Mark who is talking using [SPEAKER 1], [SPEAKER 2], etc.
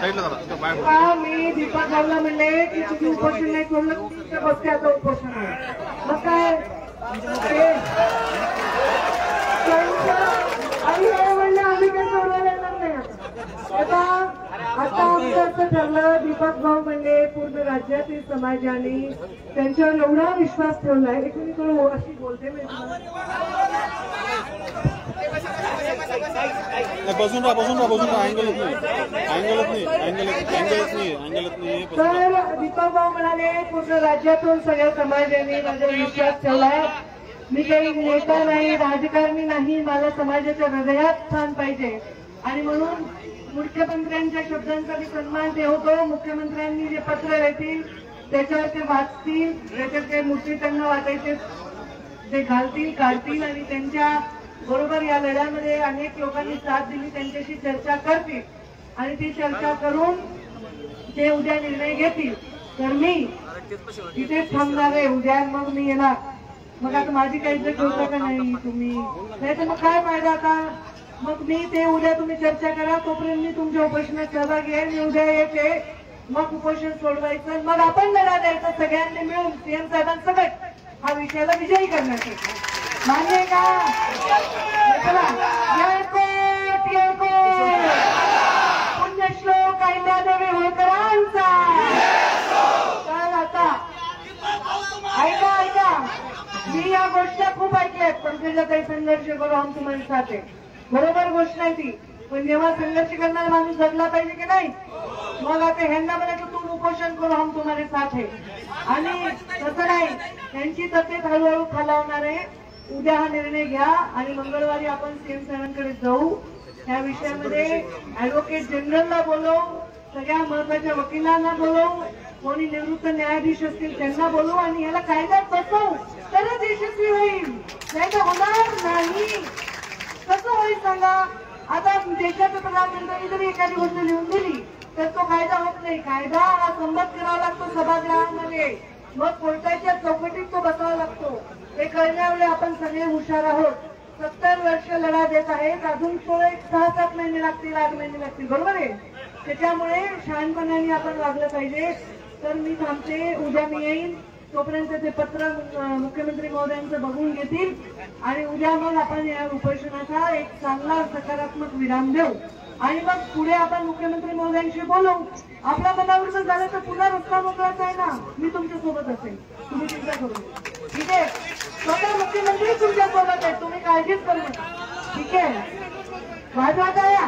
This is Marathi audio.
[SPEAKER 1] मी दीपक भाऊला म्हणले की तुम्ही उपोषण नाही सोडलं, तुमच्या बसत्याचं उपोषण आहे. मग काय आणि हे म्हणले आम्ही काही सोडवायला येणार नाही. आता आमचं असं ठरलं, दीपक भाऊ म्हणले पूर्ण राज्यातील समाजाने त्यांच्यावर एवढा विश्वास ठेवलाय. एकीकडे अशी बोलते मी तर दीपक भाऊ म्हणाले पूर्ण राज्यातून सगळ्या समाजाने माझ्यावर विश्वास ठेवलाय. मी काही नेता नाही, राजकारणी नाही, मला समाजाच्या हृदयात स्थान पाहिजे आणि म्हणून मुख्यमंत्र्यांच्या शब्दांचा मी सन्मान ठेवतो. मुख्यमंत्र्यांनी जे पत्र लिहितील त्याच्यावर ते वाचतील, त्याच्यात ते मूर्ती त्यांना वाटायचे ते घालतील, काढतील आणि त्यांच्या बरोबर या लढ्यामध्ये अनेक लोकांनी साथ दिली, त्यांच्याशी चर्चा करतील आणि ती चर्चा करून ते उद्या निर्णय घेतील. तर मी तिथेच थांबणार आहे उद्या, मग मी येणार. मग आता माझी काही इज्जत ठेवता का नाही तुम्ही? नाही तर मग काय फायदा आता? मग मी ते उद्या तुम्ही चर्चा करा, तोपर्यंत मी तुमच्या उपोषणात सहभागी आहे. मी उद्या येते, मग उपोषण सोडवायचं, मग आपण लढा द्यायचा सगळ्यांनी मिळून सीएम साहेबांसकट हा विषयाला विजयी करण्यासाठी. मान्य आहे का? चला, पुण्यश्लोक अहिल्यादेवी होळकरांचा. तर आता ऐका, मी या गोष्टी खूप ऐकल्यात, पण त्याचा काही संघर्ष करू हम तुम्हाला साथ आहे. बरोबर गोष्ट नाही ती, पण जेव्हा संघर्ष करणारा माणूस जगला पाहिजे की नाही. मग आता ह्यांना म्हणायचं तुम उपोषण करू हम तुम्हाला साथ आहे, आणि तसं नाही. त्यांची तब्येत हळूहळू खालावणार आहे. उद्या हा निर्णय घ्या आणि मंगळवारी आपण सीएम साहेबांकडे जाऊ. या विषयामध्ये ऍडव्होकेट जनरलला बोलवू, सगळ्या महत्वाच्या वकिलांना बोलवू, कोणी निवृत्त न्यायाधीश असतील त्यांना बोलवू आणि याला कायद्यात बसवू, तरच यशस्वी होईल, नाही तर होणार नाही. कसं होईल सांगा? आता देशाच्या प्रधानमंत्र्यांनी जरी एखादी गोष्ट लिहून दिली तर तो कायदा होत नाही. कायदा हा संमत करावा लागतो सभागृहामध्ये, मग कोर्टाच्या चौकटीत तो बसावा लागतो. हे कळण्यामुळे आपण सगळे हुशार आहोत. 70 वर्ष लढा देत आहेत, अजून तो एक 6-7 महिने लागतील, 8 महिने लागतील, बरोबर आहे. त्याच्यामुळे शहाणपणाने आपण वागलं पाहिजे. तर मी थांबते, उद्या मी येईन. तोपर्यंत ते पत्र मुख्यमंत्री महोदयांचं बघून घेतील आणि उद्या मग आपण या उपोषणाचा एक चांगला सकारात्मक विराम देऊ आणि मग पुढे आपण मुख्यमंत्री महोदयांशी बोलू. आपल्या मनावरचं झालं तर पुन्हा रस्ता मोकळाचा आहे ना, मी तुमच्या सोबत असेल, तुम्ही चिंता करू नका. ठीक आहे, स्वतः मुख्यमंत्री तुमच्या सोबत आहे, तुम्ही काळजीच करू नका. ठीक आहे, वाजवा टाळ्या.